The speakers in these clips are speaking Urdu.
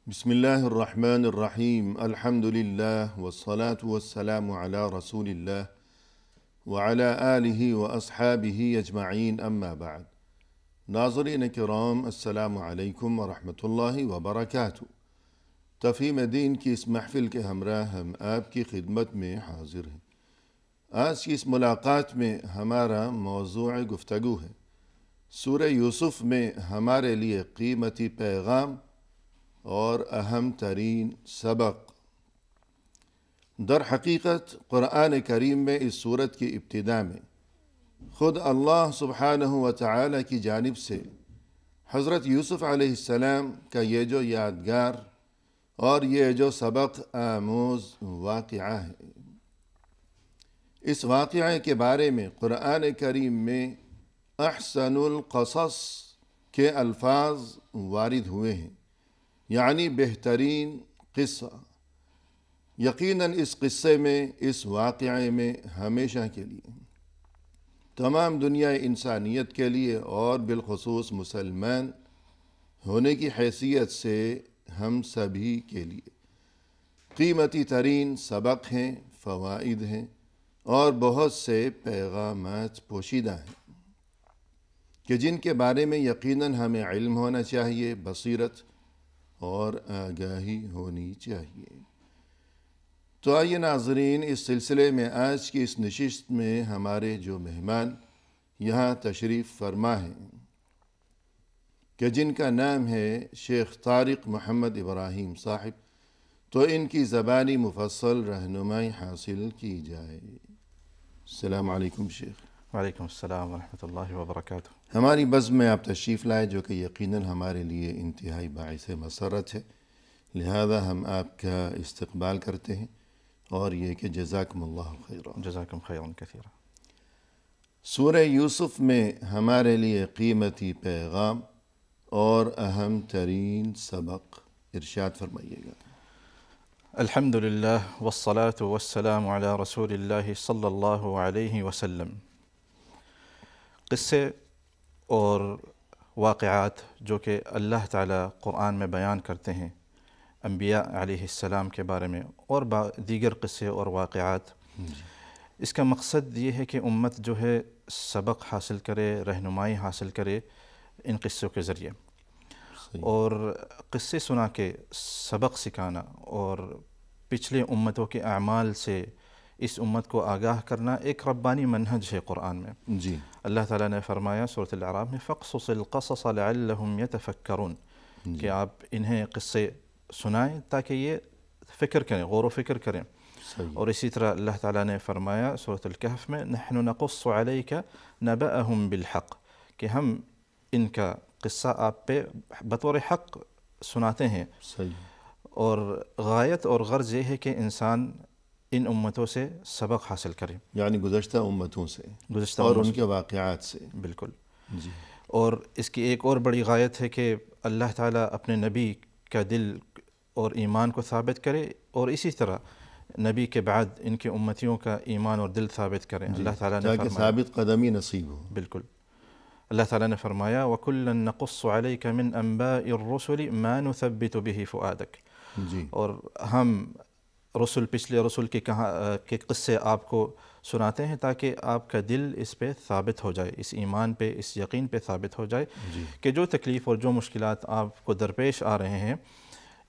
بسم الله الرحمن الرحیم الحمد للہ والصلاة والسلام علی رسول اللہ وعلی آلہ واصحابہ اجمعین اما بعد۔ ناظرین کرام، السلام علیکم ورحمۃ اللہ وبرکاتہ۔ تفہیم دین کی اس محفل کے ہمراہ ہم آپ کی خدمت میں حاضر ہیں۔ آج کی اس ملاقات میں ہمارا موضوع گفتگو ہے سورہ یوسف میں ہمارے لیے قیمتی پیغام اور اہم ترین سبق۔ در حقیقت قرآن کریم میں اس سورت کی ابتدا میں خود اللہ سبحانہ و تعالی کی جانب سے حضرت یوسف علیہ السلام کا یہ جو یادگار اور یہ جو سبق آموز واقعہ ہے، اس واقعے کے بارے میں قرآن کریم میں احسن القصص کے الفاظ وارد ہوئے ہیں، یعنی بہترین قصہ۔ یقیناً اس قصے میں، اس واقعے میں ہمیشہ کے لیے، تمام دنیا انسانیت کے لیے اور بالخصوص مسلمان ہونے کی حیثیت سے ہم سبھی کے لیے قیمتی ترین سبق ہیں، فوائد ہیں اور بہت سے پیغامات پوشیدہ ہیں کہ جن کے بارے میں یقیناً ہمیں علم ہونا چاہیے، بصیرت اور آگاہی ہونی چاہیے۔ تو آئیے ناظرین، اس سلسلے میں آج کی اس نشست میں ہمارے جو مہمان یہاں تشریف فرما ہیں کہ جن کا نام ہے شیخ طارق محمد ابراہیم صاحب، تو ان کی زبانی مفصل رہنمائی حاصل کی جائے۔ السلام علیکم شیخ۔ وعلیکم السلام ورحمۃ اللہ وبرکاتہ۔ ہماری بزم میں آپ تشریف لائے جو کہ یقیناً ہمارے لیے انتہائی باعث مسرت ہے، لہذا ہم آپ کا استقبال کرتے ہیں اور یہ کہ جزاکم اللہ خیرا۔ جزاکم خیرا کثیرا۔ سورہ یوسف میں ہمارے لیے قیمتی پیغام اور اہم ترین سبق، ارشاد فرمائیے گا۔ الحمد للہ والصلاة والسلام علی رسول اللہ صلی اللہ علیہ وسلم۔ قصے اور واقعات جو کہ اللہ تعالیٰ قرآن میں بیان کرتے ہیں انبیاء علیہ السلام کے بارے میں اور دیگر قصے اور واقعات، اس کا مقصد یہ ہے کہ امت جو ہے سبق حاصل کرے، رہنمائی حاصل کرے ان قصوں کے ذریعے، اور قصے سنا کے سبق سکھانا اور پچھلے امتوں کے اعمال سے اس امت کو آگاہ کرنا ایک ربانی منہج ہے قرآن میں۔ جی، اللہ تعالیٰ نے فرمایا سورۃ الاعراف میں فَقْصُصِ الْقَصَصَ لَعَلَّهُمْ يَتَفَكَّرُونَ کہ آپ انہیں قصے سنائیں تاکہ یہ فکر کریں، غور و فکر کریں۔ اور اسی طرح اللہ تعالیٰ نے فرمایا سورۃ الکہف میں نَحْنُ نَقُصُّ عَلَيْكَ نَبَأَهُمْ بِالْحَقِّ کہ ہم ان کا قصہ آپ پہ بطور حق سناتے ہیں۔ اور غایت اور غرض یہ ہے کہ انسان ان امتوں سے سبق حاصل کرے، یعنی گزشتہ امتوں سے اور ان کے واقعات سے۔ بالکل۔ جی، اور اس کی ایک اور بڑی غایت ہے کہ اللہ تعالیٰ اپنے نبی کا دل اور ایمان کو ثابت کرے، اور اسی طرح نبی کے بعد ان کے امتیوں کا ایمان اور دل ثابت کریں۔ اللہ تعالیٰ نے تاکہ ثابت قدمی نصیب ہو۔ بالکل، اللہ تعالیٰ نے فرمایا وَكُلًّا نَقُصُّ عَلَيْكَ مِنْ أَنْبَاءِ الرُّسُلِ مَا نُثَبِّتُ بِهِ فُؤَادَكَ جی، اور ہم پچھلے رسول کے قصے آپ کو سناتے ہیں تاکہ آپ کا دل اس پہ ثابت ہو جائے، اس ایمان پہ، اس یقین پہ ثابت ہو جائے کہ جو تکلیف اور جو مشکلات آپ کو درپیش آ رہے ہیں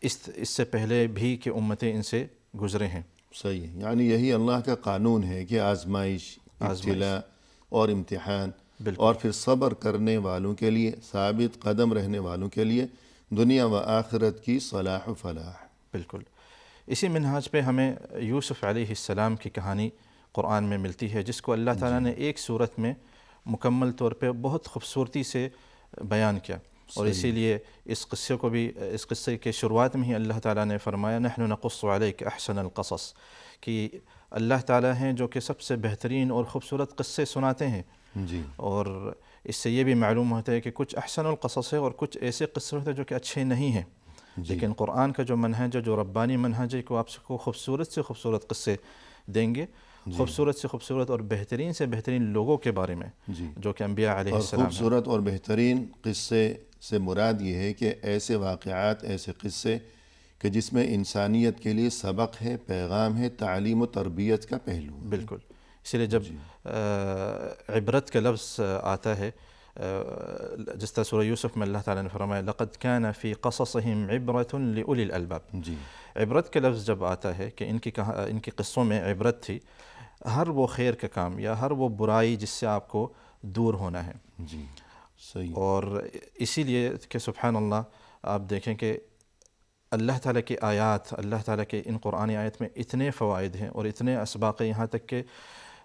اس سے پہلے بھی کہ امتیں ان سے گزرے ہیں۔ صحیح ہے، یعنی یہی اللہ کا قانون ہے کہ آزمائش، ابتلاء اور امتحان، اور پھر صبر کرنے والوں کے لیے، ثابت قدم رہنے والوں کے لیے دنیا و آخرت کی صلاح و فلاح۔ بالکل، اسی منہاج پہ ہمیں یوسف علیہ السلام کی کہانی قرآن میں ملتی ہے جس کو اللہ تعالیٰ نے ایک صورت میں مکمل طور پہ بہت خوبصورتی سے بیان کیا، اور اسی لیے اس قصے کے شروعات میں ہی اللہ تعالیٰ نے فرمایا نحن نقص علیک احسن القصص کہ اللہ تعالیٰ ہیں جو کہ سب سے بہترین اور خوبصورت قصے سناتے ہیں۔ جی، اور اس سے یہ بھی معلوم ہوتا ہے کہ کچھ احسن القصص ہے اور کچھ ایسے قصے ہوتے ہیں جو کہ اچھے نہیں ہیں، لیکن قرآن کا جو منہج ہے، جو ربانی منہج ہے، کہ آپ کو خوبصورت سے خوبصورت قصے دیں گے، خوبصورت سے خوبصورت اور بہترین سے بہترین لوگوں کے بارے میں جو کہ انبیاء علیہ السلام ہیں۔ خوبصورت اور بہترین قصے سے مراد یہ ہے کہ ایسے واقعات، ایسے قصے کہ جس میں انسانیت کے لیے سبق ہے، پیغام ہے، تعلیم و تربیت کا پہلو ہے۔ بالکل، اسی لیے جب عبرت کا لفظ آتا ہے، جس طرح سورہ یوسف میں اللہ تعالیٰ نے فرمایا لقد كان في قصصهم عبرة لأولي الألباب، جی عبرت کا لفظ جب آتا ہے کہ ان کی قصوں میں عبرت تھی، ہر وہ خیر کا کام یا ہر وہ برائی جس سے آپ کو دور ہونا ہے۔ جی صحیح۔ اور اسی لیے کہ سبحان اللہ آپ دیکھیں کہ اللہ تعالیٰ کی آیات، اللہ تعالیٰ کے ان قرآنی آیت میں اتنے فوائد ہیں اور اتنے اسباق ہیں، یہاں تک کہ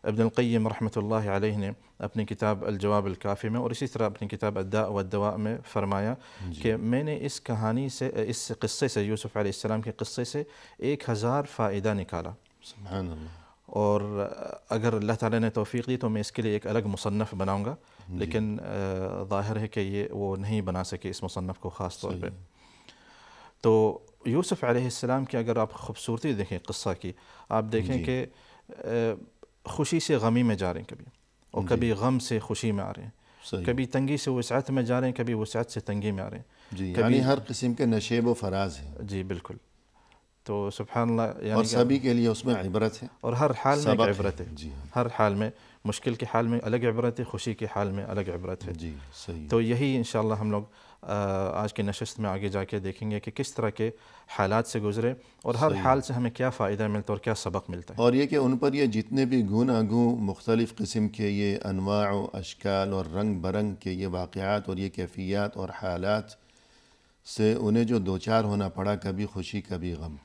ابن القیم رحمۃ اللہ علیہ نے اپنی کتاب الجواب الکافی میں اور اسی طرح اپنی کتاب الداء والدواء میں فرمایا کہ میں نے اس کہانی سے، اس قصے سے، یوسف علیہ السلام کے قصے سے 1000 فائدہ نکالا۔ سبحان اللہ۔ اور اگر اللہ تعالیٰ نے توفیق دی تو میں اس کے لیے ایک الگ مصنف بناؤں گا، لیکن ظاہر ہے کہ یہ وہ نہیں بنا سکے اس مصنف کو خاص طور پہ۔ تو یوسف علیہ السلام کی اگر آپ خوبصورتی دیکھیں قصہ کی، آپ دیکھیں کہ خوشی سے غمی میں جا رہے ہیں کبھی، اور کبھی غم سے خوشی میں آ رہے ہیں، کبھی تنگی سے وسعت میں جا رہے ہیں، کبھی وسعت سے تنگی میں آ رہے ہیں، جی یعنی ہر قسم کے نشیب و فراز ہیں۔ جی بالکل۔ تو سبحان اللہ، یعنی اور سبھی کے لیے اس میں عبرت ہے، اور ہر حال میں ایک عبرت ہے۔ جی ہر حال میں، مشکل کے حال میں الگ عبرت ہے، خوشی کے حال میں الگ عبرت ہے۔ جی صحیح۔ تو یہی انشاءاللہ ہم لوگ آج کی نشست میں آگے جا کے دیکھیں گے کہ کس طرح کے حالات سے گزرے اور ہر حال سے ہمیں کیا فائدہ ملتا ہے اور کیا سبق ملتا ہے۔ اور یہ کہ ان پر یہ جتنے بھی گوناگوں مختلف قسم کے یہ انواع و اشکال اور رنگ برنگ کے یہ واقعات اور یہ کیفیات اور حالات سے انہیں جو دوچار ہونا پڑا، کبھی خوشی کبھی غم،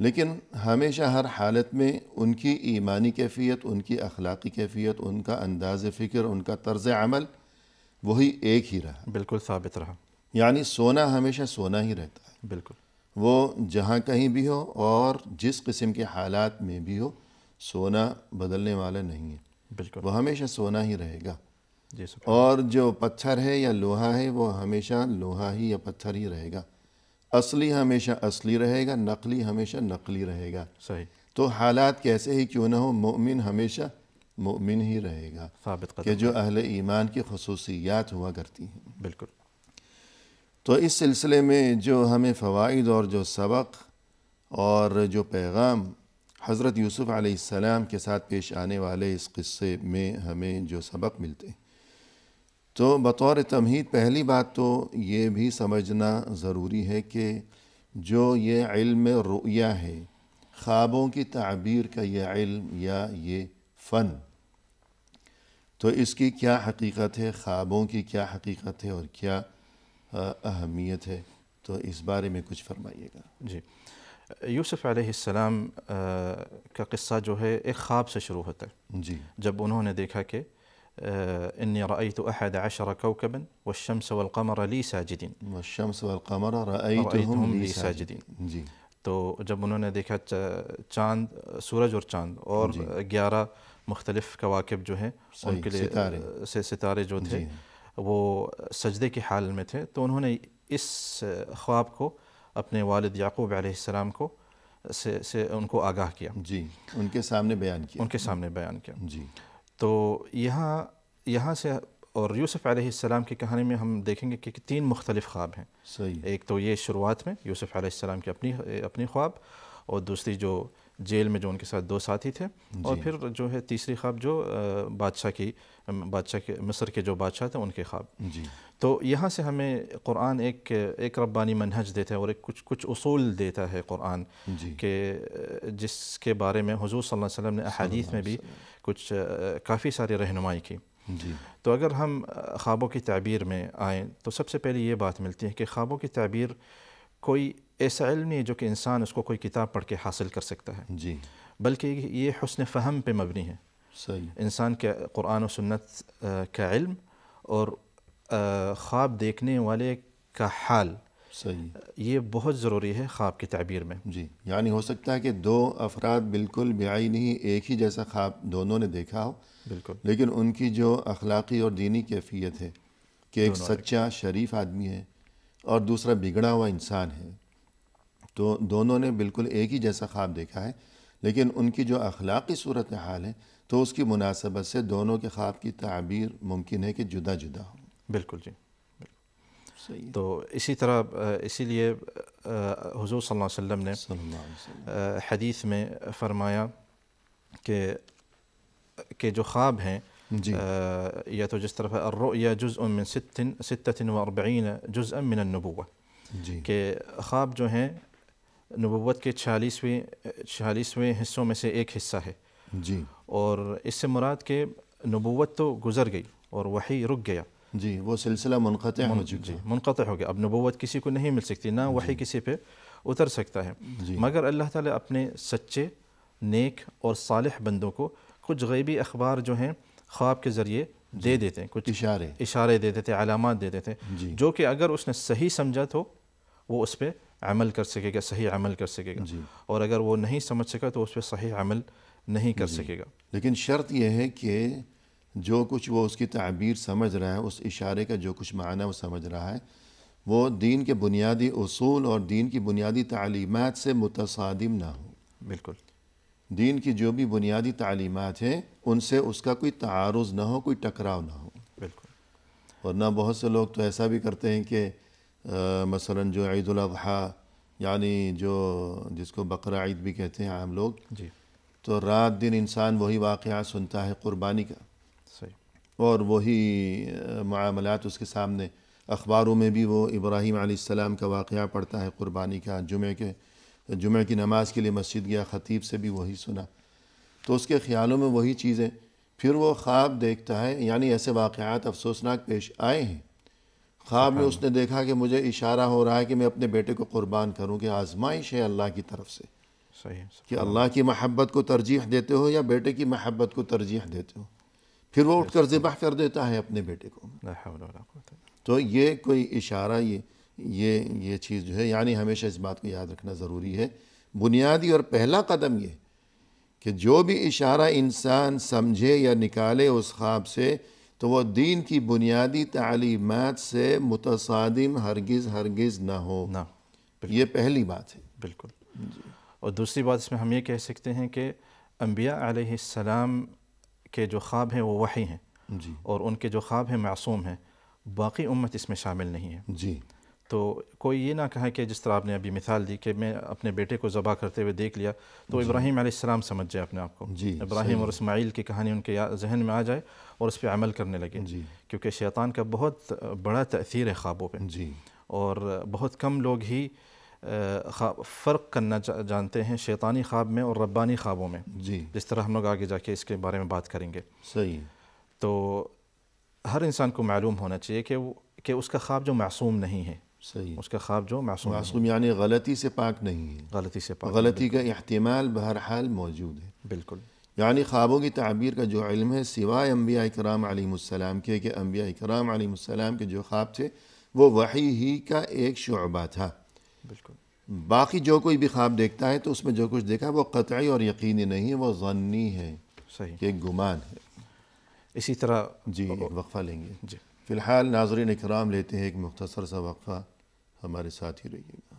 لیکن ہمیشہ ہر حالت میں ان کی ایمانی کیفیت، ان کی اخلاقی کیفیت، ان کا انداز فکر، ان کا طرز عمل وہی ایک ہی رہا، بالکل ثابت رہا۔ یعنی سونا ہمیشہ سونا ہی رہتا ہے، بالکل، وہ جہاں کہیں بھی ہو اور جس قسم کے حالات میں بھی ہو، سونا بدلنے والا نہیں ہے، بالکل، وہ ہمیشہ سونا ہی رہے گا۔ جی سبحان اور جو پتھر ہے یا لوہا ہے وہ ہمیشہ لوہا ہی یا پتھر ہی رہے گا، اصلی ہمیشہ اصلی رہے گا، نقلی ہمیشہ نقلی رہے گا۔ صحیح، تو حالات کیسے ہی کیوں نہ ہو، مومن ہمیشہ مومن ہی رہے گا، ثابت قدم کہ جو اہل ایمان کی خصوصیات ہوا کرتی ہیں۔ بالکل۔ تو اس سلسلے میں جو ہمیں فوائد اور جو سبق اور جو پیغام حضرت یوسف علیہ السلام کے ساتھ پیش آنے والے اس قصے میں ہمیں جو سبق ملتے ہیں، تو بطور تمہید پہلی بات تو یہ بھی سمجھنا ضروری ہے کہ جو یہ علم رؤیا ہے، خوابوں کی تعبیر کا یہ علم یا یہ فن، تو اس کی کیا حقیقت ہے، خوابوں کی کیا حقیقت ہے اور کیا اہمیت ہے، تو اس بارے میں کچھ فرمائیے گا۔ جی، یوسف علیہ السلام کا قصہ جو ہے ایک خواب سے شروع ہوتا ہے۔ جی، جب انہوں نے دیکھا کہ انی رأیت 11 کوكبا والشمس والقمر لی ساجدین، والشمس والقمر رأیتہم لی ساجدین۔ جی، تو جب انہوں نے دیکھا چاند، سورج اور چاند اور 11 مختلف کواکب جو ہیں ان کے لیے ستارے جو تھے وہ سجدے کے حال میں تھے، تو انہوں نے اس خواب کو اپنے والد یعقوب علیہ السلام کو سے ان کو آگاہ کیا، جی، ان کے سامنے بیان کیا، ان کے سامنے بیان کیا۔ جی، تو یہاں سے اور یوسف علیہ السلام کی کہانی میں ہم دیکھیں گے کہ 3 مختلف خواب ہیں۔ صحیح۔ ایک تو یہ شروعات میں یوسف علیہ السلام کی اپنی خواب، اور دوسری جو جیل میں جو ان کے ساتھ 2 ساتھی تھے، اور پھر جو ہے تیسری خواب جو بادشاہ کے مصر کے جو بادشاہ تھے ان کے خواب۔ جی، تو یہاں سے ہمیں قرآن ایک ربانی منہج دیتا ہے اور کچھ اصول دیتا ہے قرآن، جی، کہ جس کے بارے میں حضور صلی اللہ علیہ وسلم نے احادیث میں بھی کچھ کافی ساری رہنمائی کی۔ جی، تو اگر ہم خوابوں کی تعبیر میں آئیں تو سب سے پہلے یہ بات ملتی ہے کہ خوابوں کی تعبیر کوئی ایسا علم نہیں ہے جو کہ انسان اس کو کوئی کتاب پڑھ کے حاصل کر سکتا ہے، جی، بلکہ یہ حسن فہم پہ مبنی ہے۔ صحیح، انسان کے قرآن و سنت کا علم اور خواب دیکھنے والے کا حال، صحیح، یہ بہت ضروری ہے خواب کی تعبیر میں۔ جی، یعنی ہو سکتا ہے کہ 2 افراد بالکل بعینی ایک ہی جیسا خواب دونوں نے دیکھا ہو، بالکل، لیکن ان کی جو اخلاقی اور دینی کیفیت ہے کہ ایک سچا شریف آدمی ہے اور دوسرا بگڑا ہوا انسان ہے، تو دونوں نے بالکل ایک ہی جیسا خواب دیکھا ہے، لیکن ان کی جو اخلاقی صورتحال ہے تو اس کی مناسبت سے دونوں کے خواب کی تعبیر ممکن ہے کہ جدا جدا ہو۔ بالکل جی، صحیح. تو اسی طرح اسی لیے حضور صلی اللہ علیہ وسلم نے حدیث میں فرمایا کہ جو خواب ہیں جی یا تو جس طرح الرؤیا جزء من 46 جزءا من النبوة، جی کہ خواب جو ہیں نبوت کے 46ویں حصوں میں سے ایک حصہ ہے. جی اور اس سے مراد کہ نبوت تو گزر گئی اور وحی رک گیا. جی وہ سلسلہ منقطع ہو چکا. جی منقطع ہو گیا. اب نبوت کسی کو نہیں مل سکتی، نہ وحی کسی پہ اتر سکتا ہے. جی مگر اللہ تعالیٰ اپنے سچے، نیک اور صالح بندوں کو کچھ غیبی اخبار جو ہیں خواب کے ذریعے دے دیتے ہیں، کچھ اشارے دے دیتے ہیں، علامات دے دیتے ہیں، جی جو کہ اگر اس نے صحیح سمجھا تو وہ اس پہ عمل کر سکے گا، صحیح عمل کر سکے گا. جی. اور اگر وہ نہیں سمجھ سکا تو اس پہ صحیح عمل نہیں کر سکے گا. لیکن شرط یہ ہے کہ جو کچھ وہ اس کی تعبیر سمجھ رہا ہے، اس اشارے کا جو کچھ معنی وہ سمجھ رہا ہے، وہ دین کے بنیادی اصول اور دین کی بنیادی تعلیمات سے متصادم نہ ہو. بالکل. دین کی جو بھی بنیادی تعلیمات ہیں ان سے اس کا کوئی تعارض نہ ہو، کوئی ٹکراؤ نہ ہو. بالکل. ورنہ بہت سے لوگ تو ایسا بھی کرتے ہیں کہ مثلا جو عید الاضحیٰ، یعنی جس کو بقرہ عید بھی کہتے ہیں عام لوگ، جی تو رات دن انسان وہی واقعہ سنتا ہے قربانی کا، صحیح. اور وہی معاملات اس کے سامنے. اخباروں میں بھی وہ ابراہیم علیہ السلام کا واقعہ پڑھتا ہے قربانی کا. جمعہ کی نماز کے لیے مسجد گیا، خطیب سے بھی وہی سنا، تو اس کے خیالوں میں وہی چیزیں. پھر وہ خواب دیکھتا ہے، یعنی ایسے واقعات افسوسناک پیش آئے ہیں. خواب میں اس نے دیکھا کہ مجھے اشارہ ہو رہا ہے کہ میں اپنے بیٹے کو قربان کروں، کہ آزمائش ہے اللہ کی طرف سے صحیح. کہ اللہ کی محبت کو ترجیح دیتے ہو یا بیٹے کی محبت کو ترجیح دیتے ہو. پھر وہ اٹھ کر ذبح کر دیتا ہے اپنے بیٹے کو. لا حول ولا قوة. تو یہ کوئی اشارہ، یہ چیز جو ہے، یعنی ہمیشہ اس بات کو یاد رکھنا ضروری ہے. بنیادی اور پہلا قدم یہ کہ جو بھی اشارہ انسان سمجھے یا نکالے اس خواب سے، تو وہ دین کی بنیادی تعلیمات سے متصادم ہرگز نہ ہو. یہ پہلی بات ہے. بالکل. اور دوسری بات اس میں ہم یہ کہہ سکتے ہیں کہ انبیاء علیہ السلام کے جو خواب ہیں وہ وحی ہیں، جی، اور ان کے جو خواب ہیں معصوم ہیں. باقی امت اس میں شامل نہیں ہے. جی. تو کوئی یہ نہ کہے کہ جس طرح آپ نے ابھی مثال دی کہ میں اپنے بیٹے کو ذبح کرتے ہوئے دیکھ لیا تو ابراہیم علیہ السلام سمجھ جائے اپنے آپ کو. جی، ابراہیم اور اسماعیل کی کہانی ان کے ذہن میں آ جائے اور اس پہ عمل کرنے لگے. جی، کیونکہ شیطان کا بہت بڑا تأثیر ہے خوابوں پہ. جی. اور بہت کم لوگ ہی فرق کرنا جانتے ہیں شیطانی خواب میں اور ربانی خوابوں میں. جی. جس طرح ہم لوگ آگے جا کے اس کے بارے میں بات کریں گے. صحیح. تو ہر انسان کو معلوم ہونا چاہیے کہ اس کا خواب جو معصوم نہیں ہے. صحیح. اس کا خواب جو معصوم یعنی غلطی سے پاک نہیں ہے. غلطی سے پاک. غلطی کا احتمال بہرحال موجود ہے. بالکل. یعنی خوابوں کی تعبیر کا جو علم ہے سوائے انبیاء کرام علیہ السلام کے، کہ انبیاء کرام علیہ السلام کے جو خواب تھے وہ وحی ہی کا ایک شعبہ تھا. بالکل. باقی جو کوئی بھی خواب دیکھتا ہے تو اس میں جو کچھ دیکھا وہ قطعی اور یقینی نہیں ہے، وہ ظنی ہے. صحیح. کہ گمان ہے. اسی طرح جی وقفہ لیں گے. جی. فی الحال ناظرین اکرام لیتے ہیں ایک مختصر سا وقفہ، ہمارے ساتھ ہی رہیے گا.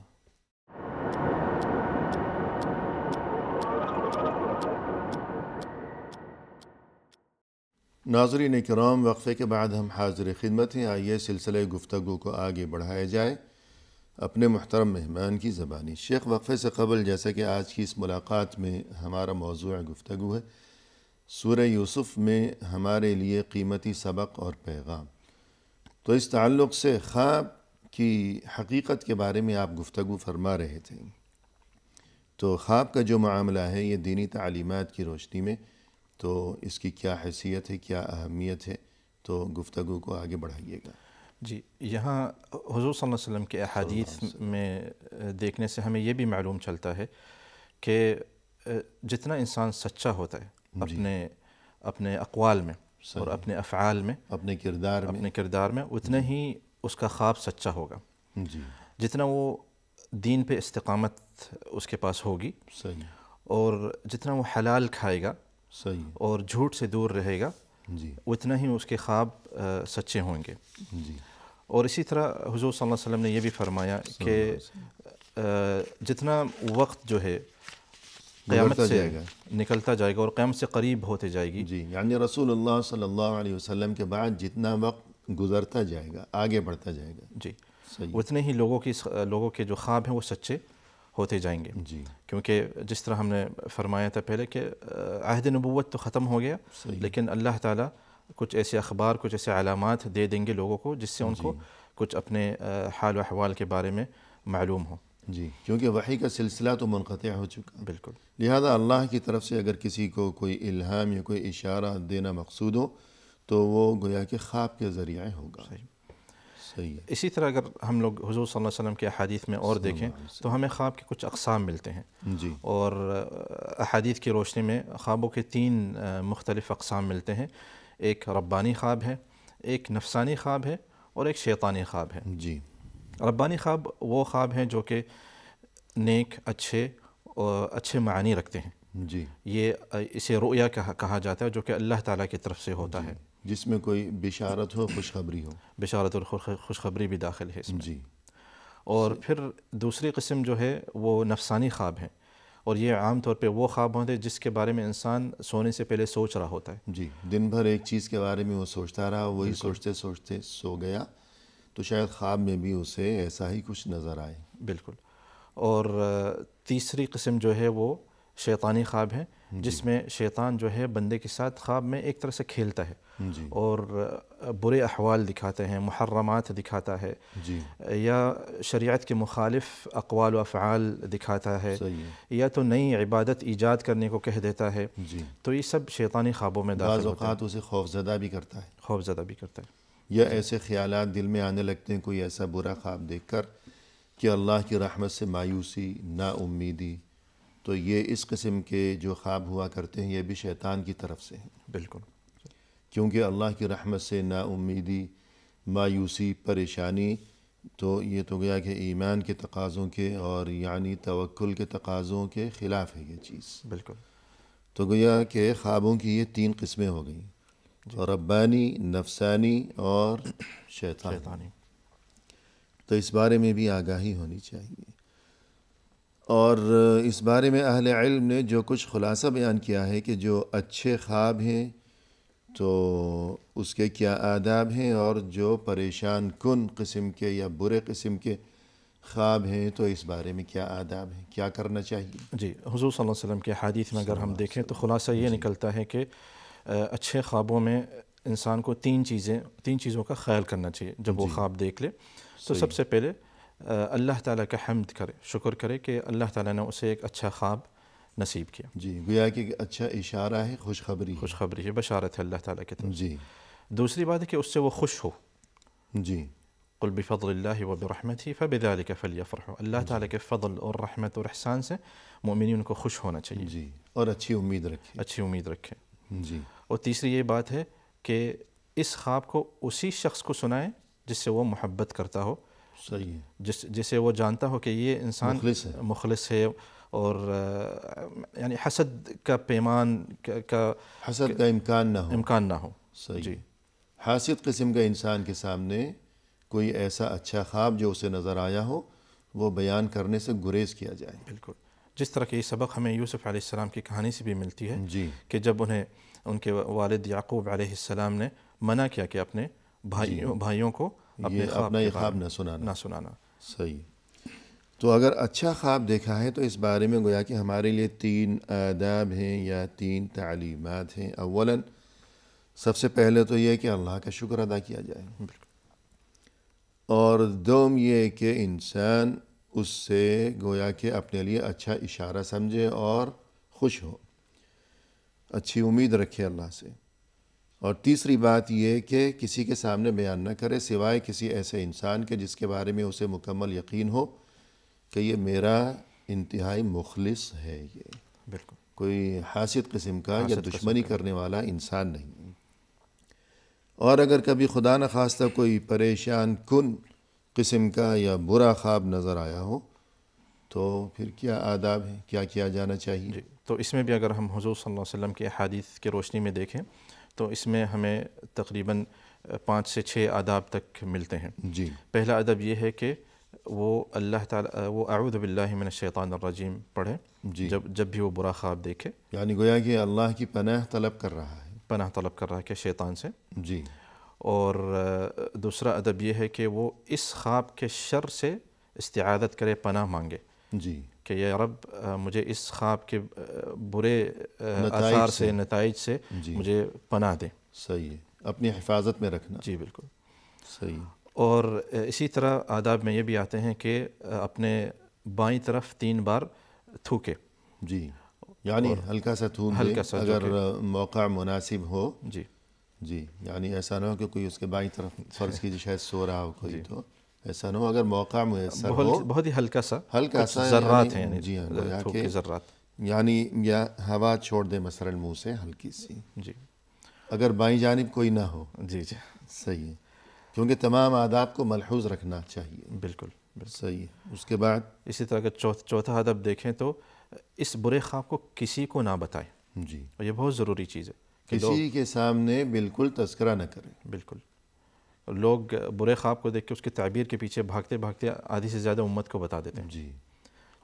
ناظرین کرام، وقفے کے بعد ہم حاضر خدمت ہیں. آئیے سلسلہ گفتگو کو آگے بڑھایا جائے اپنے محترم مہمان کی زبانی. شیخ، وقفے سے قبل جیسا کہ آج کی اس ملاقات میں ہمارا موضوع گفتگو ہے سورہ یوسف میں ہمارے لیے قیمتی سبق اور پیغام، تو اس تعلق سے خواب کی حقیقت کے بارے میں آپ گفتگو فرما رہے تھے. تو خواب کا جو معاملہ ہے یہ دینی تعلیمات کی روشنی میں تو اس کی کیا حیثیت ہے، کیا اہمیت ہے، تو گفتگو کو آگے بڑھائیے گا. جی. یہاں حضور صلی اللہ علیہ وسلم کے احادیث میں دیکھنے سے ہمیں یہ بھی معلوم چلتا ہے کہ جتنا انسان سچا ہوتا ہے اپنے اقوال میں اور اپنے افعال میں، اپنے کردار میں، اتنا ہی اس کا خواب سچا ہوگا. جی. جتنا وہ دین پہ استقامت اس کے پاس ہوگی، صحیح، اور جتنا وہ حلال کھائے گا، صحیح، اور جھوٹ سے دور رہے گا، جی، اتنا ہی اس کے خواب سچے ہوں گے. جی. اور اسی طرح حضور صلی اللہ علیہ وسلم نے یہ بھی فرمایا کہ جتنا وقت جو ہے قیامت سے نکلتا جائے گا اور قیامت سے قریب ہوتے جائے گی. جی. یعنی رسول اللہ صلی اللہ علیہ وسلم کے بعد جتنا وقت گزرتا جائے گا، آگے بڑھتا جائے گا. جی. اتنے ہی لوگوں کے جو خواب ہیں وہ سچے ہوتے جائیں گے. جی کیونکہ جس طرح ہم نے فرمایا تھا پہلے کہ عہد نبوت تو ختم ہو گیا, لیکن اللہ تعالیٰ کچھ ایسے اخبار, کچھ ایسے علامات دے دیں گے لوگوں کو جس سے ان کو کچھ اپنے حال و احوال کے بارے میں معلوم ہو. جی, کیونکہ وحی کا سلسلہ تو منقطع ہو چکا. بالکل. لہذا اللہ کی طرف سے اگر کسی کو کوئی الہام یا کوئی اشارہ دینا مقصود ہو تو وہ گویا کہ خواب کے ذریعے ہوگا. صحیح ہے. اسی طرح اگر ہم لوگ حضور صلی اللہ علیہ وسلم کے احادیث میں اور دیکھیں تو ہمیں خواب کے کچھ اقسام ملتے ہیں. جی. اور احادیث کی روشنی میں خوابوں کے 3 مختلف اقسام ملتے ہیں. ایک ربانی خواب ہے, ایک نفسانی خواب ہے, اور ایک شیطانی خواب ہے. جی. ربانی خواب وہ خواب ہیں جو کہ نیک, اچھے معنی رکھتے ہیں. جی. یہ اسے رؤیا کہا جاتا ہے, جو کہ اللہ تعالیٰ کی طرف سے ہوتا ہے, جس میں کوئی بشارت ہو, خوشخبری ہو. بشارت اور خوشخبری بھی داخل ہے اس میں. جی. اور پھر دوسری قسم جو ہے وہ نفسانی خواب ہیں, اور یہ عام طور پہ وہ خواب ہوتے ہیں جس کے بارے میں انسان سونے سے پہلے سوچ رہا ہوتا ہے. جی, دن بھر ایک چیز کے بارے میں وہ سوچتا رہا, وہی سوچتے سوچتے سو گیا, تو شاید خواب میں بھی اسے ایسا ہی کچھ نظر آئے. بالکل. اور تیسری قسم جو ہے وہ شیطانی خواب ہے, جس میں شیطان جو ہے بندے کے ساتھ خواب میں ایک طرح سے کھیلتا ہے, جی. اور برے احوال دکھاتے ہیں, محرمات دکھاتا ہے, جی. یا شریعت کے مخالف اقوال و افعال دکھاتا ہے, صحیح ہے. یا تو نئی عبادت ایجاد کرنے کو کہہ دیتا ہے. جی. تو یہ سب شیطانی خوابوں میں داخل بعض ہوتا ہے. اوقات اسے خوفزدہ بھی کرتا ہے, خوفزدہ بھی کرتا ہے, یا ایسے خیالات دل میں آنے لگتے ہیں کوئی ایسا برا خواب دیکھ کر کہ اللہ کی رحمت سے مایوسی, نا امیدی. تو یہ اس قسم کے جو خواب ہوا کرتے ہیں یہ بھی شیطان کی طرف سے ہیں. بالکل. کیونکہ اللہ کی رحمت سے نا امیدی, مایوسی, پریشانی, تو یہ تو گیا کہ ایمان کے تقاضوں کے اور یعنی توکل کے تقاضوں کے خلاف ہے یہ چیز. بالکل. تو گویا کہ خوابوں کی یہ 3 قسمیں ہو گئیں, ربانی, نفسانی اور شیطانی. تو اس بارے میں بھی آگاہی ہونی چاہیے. اور اس بارے میں اہل علم نے جو کچھ خلاصہ بیان کیا ہے کہ جو اچھے خواب ہیں تو اس کے کیا آداب ہیں, اور جو پریشان کن قسم کے یا برے قسم کے خواب ہیں تو اس بارے میں کیا آداب ہیں, کیا کرنا چاہیے. جی, حضور صلی اللہ علیہ وسلم کے حدیث میں اگر ہم دیکھیں تو خلاصہ یہ نکلتا ہے کہ اچھے خوابوں میں انسان کو 3 چیزوں کا خیال کرنا چاہیے جب وہ خواب دیکھ لے. تو سب سے پہلے اللہ تعالیٰ کا حمد کرے, شکر کرے کہ اللہ تعالیٰ نے اسے ایک اچھا خواب نصیب کیا. جی, گویا کہ اچھا اشارہ ہے, خوشخبری ہے, بشارت ہے اللہ تعالیٰ کی طرف. جی. دوسری بات ہے کہ اس سے وہ خوش ہو. جی. قل بفضل اللہ وبرحمتہ فبذلک فلیفرحوا. اللہ تعالیٰ کے فضل اور رحمت اور احسان سے مومنین کو خوش ہونا چاہیے. جی, اور اچھی امید رکھے. جی. اور تیسری یہ بات ہے کہ اس خواب کو اسی شخص کو سنائیں جس سے وہ محبت کرتا ہو. صحیح ہے. جسے وہ جانتا ہو کہ یہ انسان مخلص ہے, اور یعنی حسد کا امکان نہ ہو. صحیح. جی. حاسد قسم کا انسان کے سامنے کوئی ایسا اچھا خواب جو اسے نظر آیا ہو وہ بیان کرنے سے گریز کیا جائے. بالکل. جس طرح کہ یہ سبق ہمیں یوسف علیہ السلام کی کہانی سے بھی ملتی ہے. جی. کہ جب انہیں ان کے والد یعقوب علیہ السلام نے منع کیا کہ اپنے بھائیوں کو اپنا یہ خواب نہ سنانا. صحیح. تو اگر اچھا خواب دیکھا ہے تو اس بارے میں گویا کہ ہمارے لیے 3 آداب ہیں یا 3 تعلیمات ہیں. اولاً سب سے پہلے تو یہ کہ اللہ کا شکر ادا کیا جائے. اور دوم یہ کہ انسان اس سے گویا کہ اپنے لیے اچھا اشارہ سمجھے اور خوش ہو, اچھی امید رکھے اللہ سے. اور تیسری بات یہ کہ کسی کے سامنے بیان نہ کرے سوائے کسی ایسے انسان کے جس کے بارے میں اسے مکمل یقین ہو کہ یہ میرا انتہائی مخلص ہے, یہ بالکل کوئی حاسد قسم کا یا دشمنی کرنے والا انسان نہیں. اور اگر کبھی خدا نخواستہ کوئی پریشان کن قسم کا یا برا خواب نظر آیا ہو تو پھر کیا آداب ہیں, کیا کیا جانا چاہیے. جی. تو اس میں بھی اگر ہم حضور صلی اللہ علیہ وسلم کے احادیث کی روشنی میں دیکھیں تو اس میں ہمیں تقریباً 5 سے 6 آداب تک ملتے ہیں. جی. پہلا ادب یہ ہے کہ وہ اللہ تعالیٰ وہ اعوذ باللہ من الشیطان الرجیم پڑھے. جی. جب بھی وہ برا خواب دیکھے, یعنی گویا کہ اللہ کی پناہ طلب کر رہا ہے, پناہ طلب کر رہا ہے کہ شیطان سے. جی. اور دوسرا ادب یہ ہے کہ وہ اس خواب کے شر سے استعاذت کرے، پناہ مانگے جی کہ یا رب مجھے اس خواب کے برے آثار سے، نتائج سے جی مجھے پناہ دیں. صحیح ہے، اپنی حفاظت میں رکھنا. جی بالکل. صحیح. اور اسی طرح آداب میں یہ بھی آتے ہیں کہ اپنے بائیں طرف 3 بار تھوکے. جی یعنی ہلکا سا تھوک دے اگر موقع مناسب ہو. جی جی یعنی ایسا نہ ہو کہ کوئی اس کے بائیں طرف فرض کیجیے شاید سو رہا ہو کوئی، تو ایسا نہ ہو، اگر موقع میسر ہو بہت ہی ہلکا سا ذرات ہیں، یعنی جی ہاں تھوک کے ذرات، یعنی یا ہوا چھوڑ دے مثلا منہ سے ہلکی سی، جی اگر بائیں جانب کوئی نہ ہو. جی جی صحیح ہے، کیونکہ تمام آداب کو ملحوظ رکھنا چاہیے. بالکل. صحیح ہے. اس کے بعد اسی طرح اگر چوتھا ادب دیکھیں تو اس برے خواب کو کسی کو نہ بتائیں. جی اور یہ بہت ضروری چیز ہے کہ کسی کے سامنے بالکل تذکرہ نہ کریں. بالکل. لوگ برے خواب کو دیکھ کے اس کی تعبیر کے پیچھے بھاگتے بھاگتے آدھی سے زیادہ امت کو بتا دیتے ہیں. جی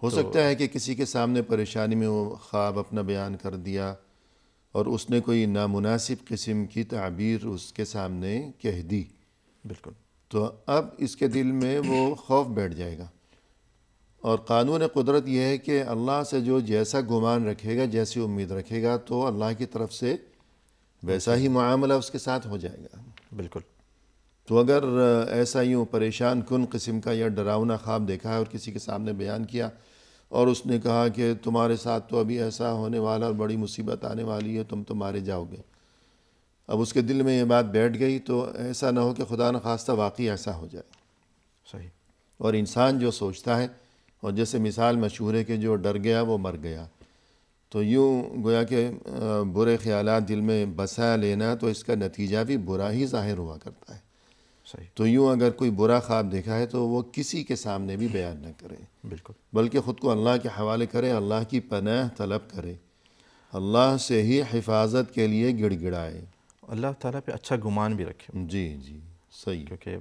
ہو سکتا ہے کہ کسی کے سامنے پریشانی میں وہ خواب اپنا بیان کر دیا اور اس نے کوئی نامناسب قسم کی تعبیر اس کے سامنے کہہ دی. بالکل. تو اب اس کے دل میں وہ خوف بیٹھ جائے گا. اور قانون قدرت یہ ہے کہ اللہ سے جو جیسا گمان رکھے گا، جیسی امید رکھے گا، تو اللہ کی طرف سے ویسا ہی معاملہ اس کے ساتھ ہو جائے گا. بالکل. تو اگر ایسا یوں پریشان کن قسم کا یا ڈراؤنا خواب دیکھا ہے اور کسی کے سامنے بیان کیا اور اس نے کہا کہ تمہارے ساتھ تو ابھی ایسا ہونے والا اور بڑی مصیبت آنے والی ہے، تم تو مارے جاؤ گے، اب اس کے دل میں یہ بات بیٹھ گئی، تو ایسا نہ ہو کہ خدا نخواستہ واقعی ایسا ہو جائے. صحیح. اور انسان جو سوچتا ہے، اور جیسے مثال مشہور ہے کہ جو ڈر گیا وہ مر گیا، تو یوں گویا کہ برے خیالات دل میں بسا لینا تو اس کا نتیجہ بھی برا ہی ظاہر ہوا کرتا ہے. صحیح. تو یوں اگر کوئی برا خواب دیکھا ہے تو وہ کسی کے سامنے بھی بیان نہ کرے، بالکل. بلکہ خود کو اللہ کے حوالے کرے، اللہ کی پناہ طلب کرے، اللہ سے ہی حفاظت کے لیے گڑ گڑائے، اللہ تعالیٰ پہ اچھا گمان بھی رکھے. جی جی صحیح. کیونکہ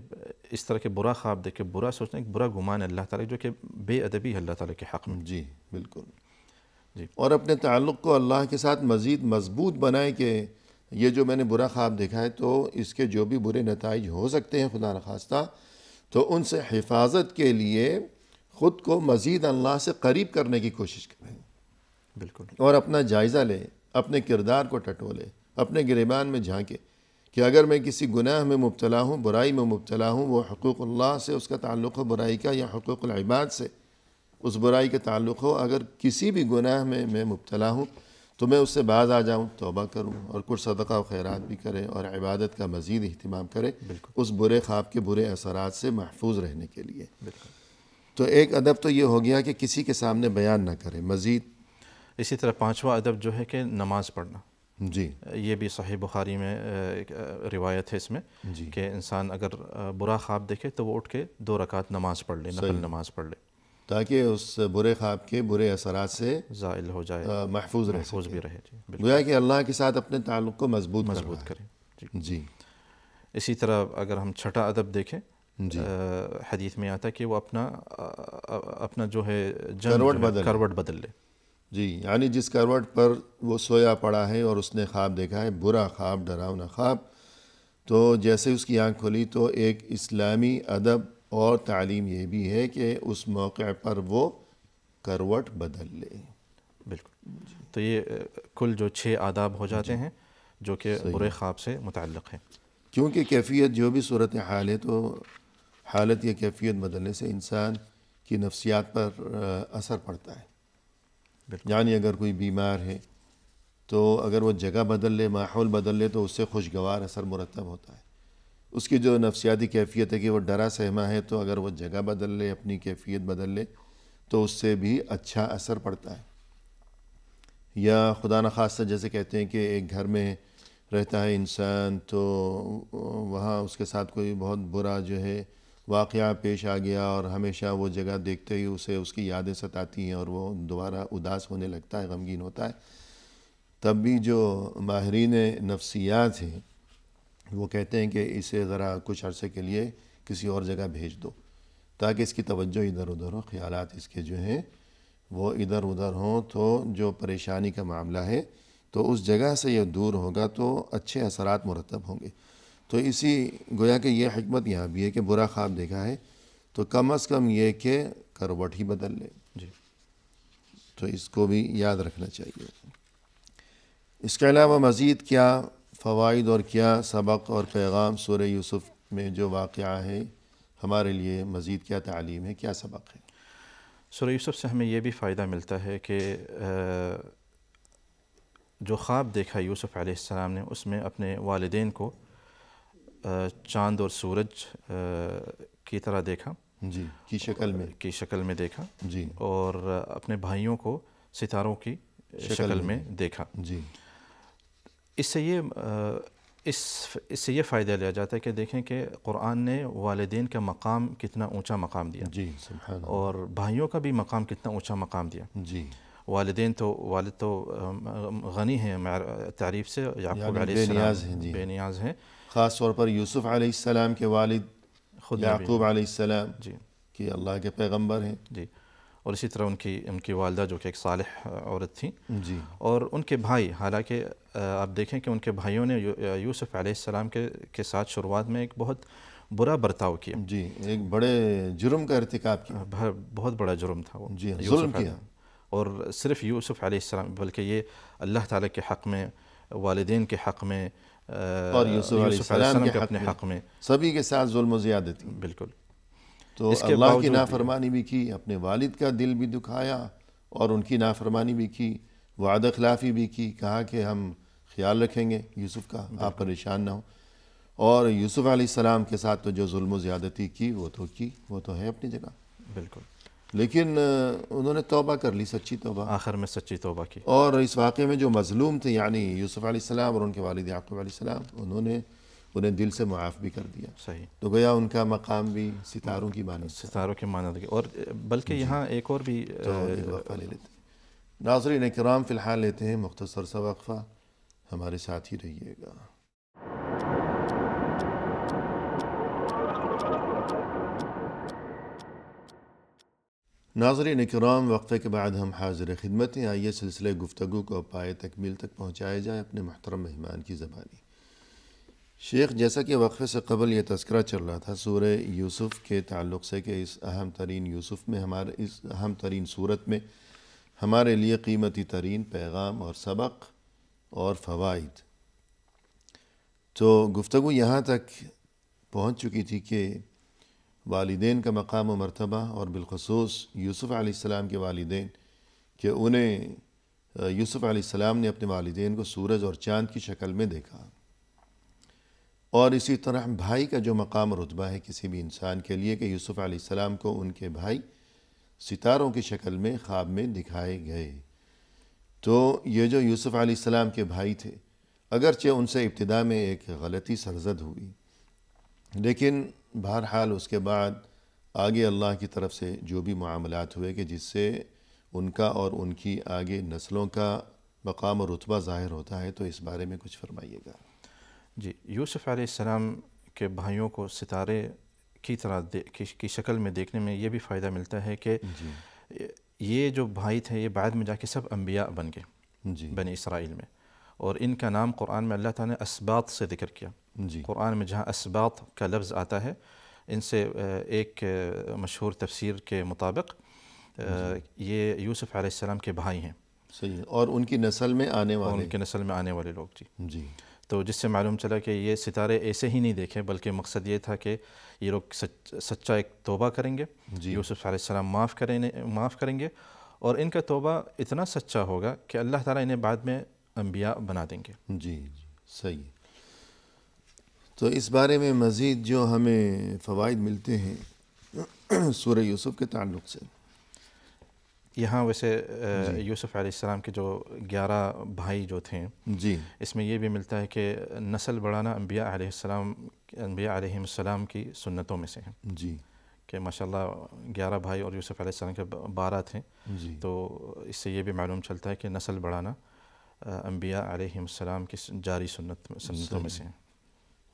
اس طرح کے برا خواب دیکھ کے برا سوچنا ایک برا گمان ہے اللہ تعالیٰ، جو کہ بے ادبی ہے اللہ تعالیٰ کے حق میں. جی بالکل. جی. اور اپنے تعلق کو اللہ کے ساتھ مزید مضبوط بنائے کہ یہ جو میں نے برا خواب دیکھا ہے تو اس کے جو بھی برے نتائج ہو سکتے ہیں خدا نخواستہ، تو ان سے حفاظت کے لیے خود کو مزید اللہ سے قریب کرنے کی کوشش کریں. بالکل. اور اپنا جائزہ لے، اپنے کردار کو ٹٹولے، اپنے گریبان میں جھانکے کہ اگر میں کسی گناہ میں مبتلا ہوں، برائی میں مبتلا ہوں، وہ حقوق اللہ سے اس کا تعلق ہو برائی کا، یا حقوق العباد سے اس برائی کے تعلق ہو، اگر کسی بھی گناہ میں مبتلا ہوں تو میں اس سے باز آ جاؤں، توبہ کروں، اور کچھ صدقہ و خیرات بھی کرے اور عبادت کا مزید اہتمام کرے اس برے خواب کے برے اثرات سے محفوظ رہنے کے لیے. تو ایک ادب تو یہ ہو گیا کہ کسی کے سامنے بیان نہ کرے. مزید اسی طرح 5واں ادب جو ہے کہ نماز پڑھنا. جی یہ بھی صحیح بخاری میں ایک روایت ہے اس میں کہ انسان اگر برا خواب دیکھے تو وہ اٹھ کے 2 رکعت نماز پڑھ لے، نفل نماز پڑھ لے، تاکہ اس برے خواب کے برے اثرات سے زائل ہو جائے، محفوظ بھی رہے. جی گویا کہ اللہ کے ساتھ اپنے تعلق کو مضبوط کرے. جی. اسی طرح اگر ہم 6واں ادب دیکھیں، حدیث میں آتا ہے کہ وہ اپنا جو ہے کروٹ بدل لے. جی یعنی جس کروٹ پر وہ سویا پڑا ہے اور اس نے خواب دیکھا ہے برا خواب، ڈراؤنا خواب، تو جیسے اس کی آنکھ کھلی تو ایک اسلامی ادب اور تعلیم یہ بھی ہے کہ اس موقع پر وہ کروٹ بدل لے. بالکل. تو یہ کل جو 6 آداب ہو جاتے ہیں جو کہ برے خواب سے متعلق ہیں. کیونکہ کیفیت جو بھی صورت حال ہے تو حالت یا کیفیت بدلنے سے انسان کی نفسیات پر اثر پڑتا ہے. یعنی اگر کوئی بیمار ہے تو اگر وہ جگہ بدل لے، ماحول بدل لے، تو اس سے خوشگوار اثر مرتب ہوتا ہے. اس کی جو نفسیاتی کیفیت ہے کہ وہ ڈرا سہما ہے، تو اگر وہ جگہ بدل لے، اپنی کیفیت بدل لے، تو اس سے بھی اچھا اثر پڑتا ہے. یا خدا نخواستہ جیسے کہتے ہیں کہ ایک گھر میں رہتا ہے انسان، تو وہاں اس کے ساتھ کوئی بہت برا جو ہے واقعہ پیش آ گیا اور ہمیشہ وہ جگہ دیکھتے ہی اسے اس کی یادیں ستاتی ہیں اور وہ دوبارہ اداس ہونے لگتا ہے، غمگین ہوتا ہے. تب بھی جو ماہرین نفسیات ہیں وہ کہتے ہیں کہ اسے ذرا کچھ عرصے کے لیے کسی اور جگہ بھیج دو تاکہ اس کی توجہ ادھر ادھر ہو، خیالات اس کے جو ہیں وہ ادھر ادھر ہوں، تو جو پریشانی کا معاملہ ہے تو اس جگہ سے یہ دور ہوگا تو اچھے اثرات مرتب ہوں گے. تو اسی گویا کہ یہ حکمت یہاں بھی ہے کہ برا خواب دیکھا ہے تو کم از کم یہ کہ کروٹ ہی بدل لے. جی تو اس کو بھی یاد رکھنا چاہیے. اس کے علاوہ مزید کیا فوائد اور کیا سبق اور پیغام سورہ یوسف میں جو واقعہ ہے ہمارے لیے مزید کیا تعلیم ہے، کیا سبق ہے؟ سورہ یوسف سے ہمیں یہ بھی فائدہ ملتا ہے کہ جو خواب دیکھا یوسف علیہ السلام نے، اس میں اپنے والدین کو چاند اور سورج کی طرح دیکھا، جی، کی شکل میں دیکھا، جی، اور اپنے بھائیوں کو ستاروں کی شکل میں دیکھا. جی. اس سے یہ فائدہ لیا جاتا ہے کہ دیکھیں کہ قرآن نے والدین کا مقام کتنا اونچا مقام دیا، جی سبحان اللہ. اور بھائیوں کا بھی مقام کتنا اونچا مقام دیا. جی. والد تو غنی ہیں تعریف سے، یعقوب علیہ بے السلام نیاز ہیں. جی، بے نیاز ہیں. خاص طور پر یوسف علیہ السلام کے والد خود یعقوب علیہ السلام جی کہ اللہ کے پیغمبر ہیں. جی. اور اسی طرح ان کی والدہ جو کہ ایک صالح عورت تھیں. جی. اور ان کے بھائی، حالانکہ آپ دیکھیں کہ ان کے بھائیوں نے یوسف علیہ السلام کے ساتھ شروعات میں ایک بہت برا برتاؤ کیا. جی، ایک بڑے جرم کا ارتکاب کیا. بہت بڑا جرم تھا وہ. جی، ظلم کیا. اور صرف یوسف علیہ السلام بلکہ یہ اللہ تعالیٰ کے حق میں، والدین کے حق میں، اور یوسف علیہ السلام کے اپنے حق میں سبھی کے ساتھ ظلم و زیادتی. بالکل. تو اللہ کی نافرمانی بھی کی، اپنے والد کا دل بھی دکھایا اور ان کی نافرمانی بھی کی، وعدہ خلافی بھی کی. کہا کہ ہم خیال رکھیں گے یوسف کا، آپ پریشان نہ ہو. اور یوسف علیہ السلام کے ساتھ تو جو ظلم و زیادتی کی وہ تو ہے اپنی جگہ. بالکل. لیکن انہوں نے توبہ کر لی، سچی توبہ، آخر میں سچی توبہ کی. اور اس واقعے میں جو مظلوم تھے یعنی یوسف علیہ السلام اور ان کے والد یعقوب علیہ السلام، انہیں دل سے معاف بھی کر دیا. صحیح. تو گویا ان کا مقام بھی ستاروں کی مانند، ستاروں کی مانند. اور بلکہ یہاں ایک اور بھی تو ایک وقفہ لے لیتے ہیں. ناظرین کرام فی الحال لیتے ہیں مختصر سا وقفہ، ہمارے ساتھ ہی رہیے گا. ناظرین کرام، وقفے کے بعد ہم حاضر خدمت ہیں. آئیے سلسلے گفتگو کو پائے تکمیل تک پہنچایا جائے اپنے محترم مہمان کی زبانی. شیخ، جیسا کہ وقفے سے قبل یہ تذکرہ چل رہا تھا سورہ یوسف کے تعلق سے کہ اس اہم ترین صورت میں ہمارے لیے قیمتی ترین پیغام اور سبق اور فوائد، تو گفتگو یہاں تک پہنچ چکی تھی کہ والدین کا مقام و مرتبہ، اور بالخصوص یوسف علیہ السلام کے والدین، کہ انہیں یوسف علیہ السلام نے اپنے والدین کو سورج اور چاند کی شکل میں دیکھا. اور اسی طرح بھائی کا جو مقام و رتبہ ہے کسی بھی انسان کے لیے کہ یوسف علیہ السلام کو ان کے بھائی ستاروں کی شکل میں خواب میں دکھائے گئے. تو یہ جو یوسف علیہ السلام کے بھائی تھے، اگرچہ ان سے ابتدا میں ایک غلطی سرزد ہوئی، لیکن بہرحال اس کے بعد آگے اللہ کی طرف سے جو بھی معاملات ہوئے کہ جس سے ان کا اور ان کی آگے نسلوں کا مقام و رتبہ ظاہر ہوتا ہے، تو اس بارے میں کچھ فرمائیے گا. جی. یوسف علیہ السلام کے بھائیوں کو ستارے کی طرح کی شکل میں دیکھنے میں یہ بھی فائدہ ملتا ہے کہ یہ جو بھائی تھے یہ بعد میں جا کے سب انبیاء بن گئے بنی اسرائیل میں. اور ان کا نام قرآن میں اللہ تعالیٰ نے اسباط سے ذکر کیا. قرآن میں جہاں اسباط کا لفظ آتا ہے، ان سے ایک مشہور تفسیر کے مطابق یہ یوسف علیہ السلام کے بھائی ہیں. صحیح. اور ان کی نسل میں آنے والے لوگ. جی. تو جس سے معلوم چلا کہ یہ ستارے ایسے ہی نہیں دیکھے، بلکہ مقصد یہ تھا کہ یہ لوگ سچا ایک توبہ کریں گے. یوسف علیہ السلام معاف کریں گے، اور ان کا توبہ اتنا سچا ہوگا کہ اللہ تعالیٰ انہیں بعد میں انبیاء بنا دیں گے. جی صحیح. تو اس بارے میں مزید جو ہمیں فوائد ملتے ہیں سورہ یوسف کے تعلق سے، یہاں ویسے یوسف علیہ السلام کے جو 11 بھائی جو تھے، اس میں یہ بھی ملتا ہے کہ نسل بڑھانا انبیاء علیہ السلام کی سنتوں میں سے ہیں. کہ ماشاءاللہ 11 بھائی اور یوسف علیہ السلام کے 12 تھے. تو اس سے یہ بھی معلوم چلتا ہے کہ نسل بڑھانا انبیاء علیہ السلام کی جاری سنتوں میں سے ہیں.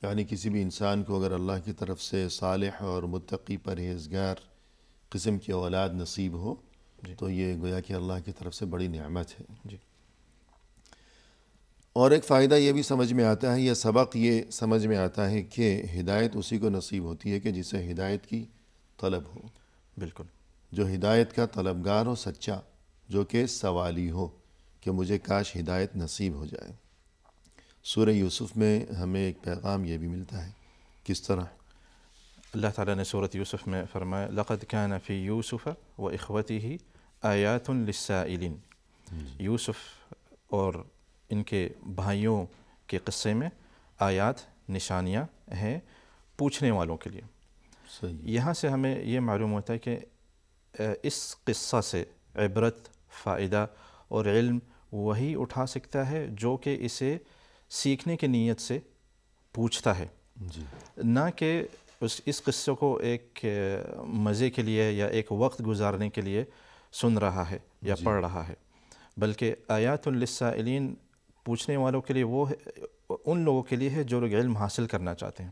یعنی کسی بھی انسان کو اگر اللہ کی طرف سے صالح اور متقی پرہیزگار قسم کی اولاد نصیب ہو تو یہ گویا کہ اللہ کی طرف سے بڑی نعمت ہے. اور ایک فائدہ یہ بھی سمجھ میں آتا ہے، یہ سبق یہ سمجھ میں آتا ہے کہ ہدایت اسی کو نصیب ہوتی ہے کہ جسے ہدایت کی طلب ہو، بالکل، جو ہدایت کا طلبگار ہو سچا، جو کہ سوالی ہو کہ مجھے کاش ہدایت نصیب ہو جائے۔ سورہ یوسف میں ہمیں ایک پیغام یہ بھی ملتا ہے، کس طرح؟ اللہ تعالیٰ نے سورۃ یوسف میں فرمایا لقد كان فی یوسف واخوته آیات للسائلین، یوسف اور ان کے بھائیوں کے قصے میں آیات، نشانیاں ہیں پوچھنے والوں کے لیے۔ صحیح، یہاں سے ہمیں یہ معلوم ہوتا ہے کہ اس قصہ سے عبرت، فائدہ اور علم وہی اٹھا سکتا ہے جو کہ اسے سیکھنے کی نیت سے پوچھتا ہے، جی، نہ کہ اس قصے کو ایک مزے کے لیے یا ایک وقت گزارنے کے لیے سن رہا ہے یا پڑھ رہا ہے، بلکہ آیات للسائلین پوچھنے والوں کے لیے وہ ان لوگوں کے لیے ہے جو لوگ علم حاصل کرنا چاہتے ہیں۔